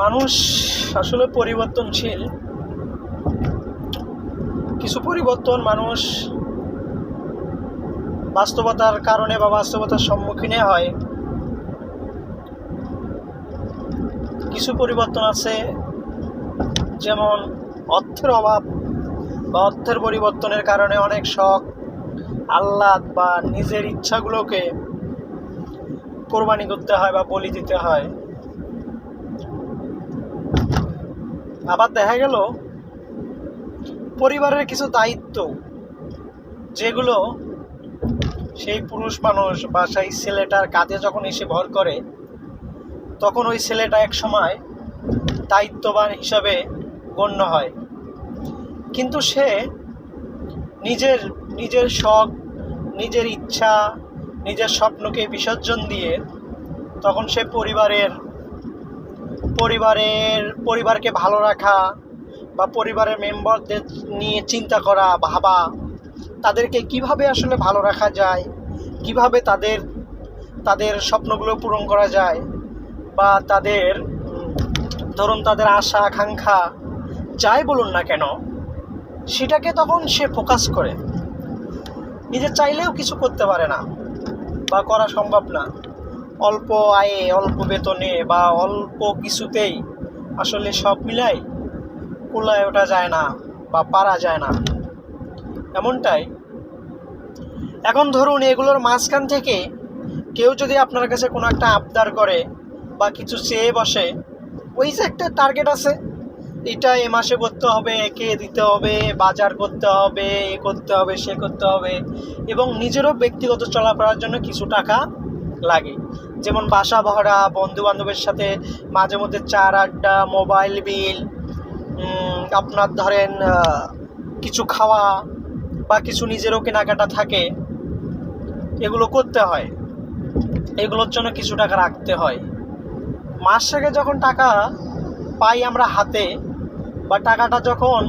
মানুষ আসলে পরিবর্তনশীল। কিছু পরিবর্তন মানুষ বাস্তবতার কারণে বা বাস্তবতার সম্মুখীনে হয়। কিছু পরিবর্তন আছে যেমন অর্থের অভাব বা অর্থের পরিবর্তনের কারণে অনেক শখ আহ্লাদ বা নিজের ইচ্ছাগুলোকে কোরবানি করতে হয় বা বলি দিতে হয়। আবার দেখা গেল পরিবারের কিছু দায়িত্ব যেগুলো সেই পুরুষ মানুষ বা সেই ছেলেটার কাঁধে যখন এসে ভর করে তখন ওই ছেলেটা এক সময় দায়িত্ববান হিসাবে গণ্য হয়, কিন্তু সে নিজের শখ, নিজের ইচ্ছা, নিজের স্বপ্নকে বিসর্জন দিয়ে তখন সে পরিবারকে ভালো রাখা বা পরিবারের মেম্বারদের নিয়ে চিন্তা করা, ভাবা, তাদেরকে কিভাবে আসলে ভালো রাখা যায়, কিভাবে তাদের স্বপ্নগুলো পূরণ করা যায় বা তাদের আশা আকাঙ্ক্ষা যাই বলুন না কেন সেটাকে তখন সে ফোকাস করে। নিজে চাইলেও কিছু করতে পারে না বা করা সম্ভব না। অল্প আয়ে, অল্প বেতনে বা অল্প কিছুতেই আসলে সব মিলাই কুলায় ওঠা যায় না বা পারা যায় না, এমনটাই। এখন ধরুন এগুলোর মাঝখান থেকে কেউ যদি আপনার কাছে কোনো একটা আবদার করে বা কিছু চেয়ে বসে, ওই যে একটা টার্গেট আছে, এটা এ মাসে করতে হবে, একে দিতে হবে, বাজার করতে হবে, এ করতে হবে, সে করতে হবে, এবং নিজেরও ব্যক্তিগত চলাফেরার জন্য কিছু টাকা লাগে, যেমন বাসা ভাড়া, বন্ধু বান্ধবের সাথে মাঝে মধ্যে চার আড্ডা, মোবাইল বিল, আপনার ধরেন কিছু খাওয়া বা কিছু নিজেরও কেনাকাটা থাকে, এগুলো করতে হয়, এগুলোর জন্য কিছু টাকা রাখতে হয়। মাস শেষে যখন টাকা পাই আমরা হাতে বা টাকাটা যখন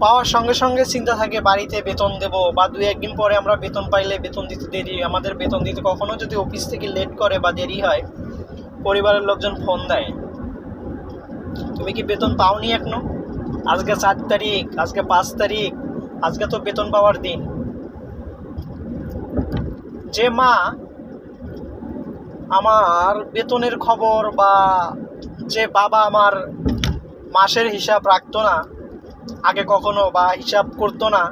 পাওয়ার সঙ্গে সঙ্গে চিন্তা থাকে বাড়িতে বেতন দেব বা 2-1 দিন পরে আমরা বেতন পাইলে বেতন দিতে দেরি, আমাদের বেতন দিতে কখনো যদি অফিস থেকে লেট করে বা দেরি হয়, পরিবারের লোকজন ফোন দেয়, তুমি কি বেতন পাওনি এখনো? আজকে 4 তারিখ, আজকে 5 তারিখ, আজকে তো বেতন পাওয়ার দিন। যে মা আমার বেতনের খবর বা যে বাবা আমার মাসের হিসাব রাখতো না আগে কখনো বা হিসাব করতো না,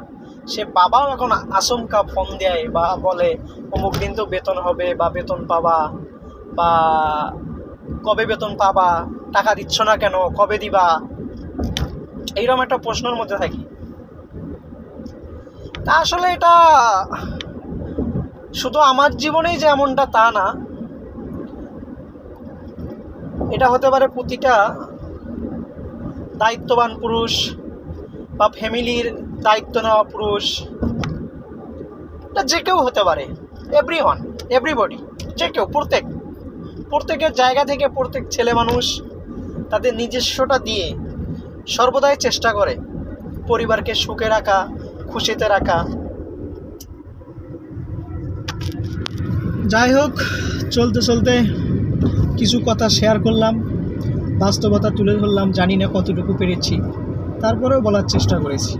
সে বাবাও এখন আচমকা ফোন দেয় বা বলে অমুক দিন তো বেতন হবে বা বেতন পাবা বা কবে বেতন পাবা, টাকা দিচ্ছ না কেন, কবে দিবা, এইরকম একটা প্রশ্নের মধ্যে থাকি। তা আসলে এটা শুধু আমার জীবনেই যে এমনটা তা না, এটা হতে পারে প্রতিটা দায়িত্ববান পুরুষ বা ফ্যামিলির দায়িত্ব নেওয়া পুরুষ, এটা যে কেউ হতে পারে, এভরিবডি, যে কেউ, প্রত্যেকের জায়গা থেকে প্রত্যেক ছেলে মানুষ তাদের নিজস্বটা দিয়ে সর্বদাই চেষ্টা করে পরিবারকে সুখে রাখা, খুশিতে রাখা। যাই হোক, চলতে চলতে কিছু কথা শেয়ার করলাম, বাস্তবতা তুলে ধরলাম, জানি না কতটুকু পেরেছি, তারপরেও বলার চেষ্টা করেছি।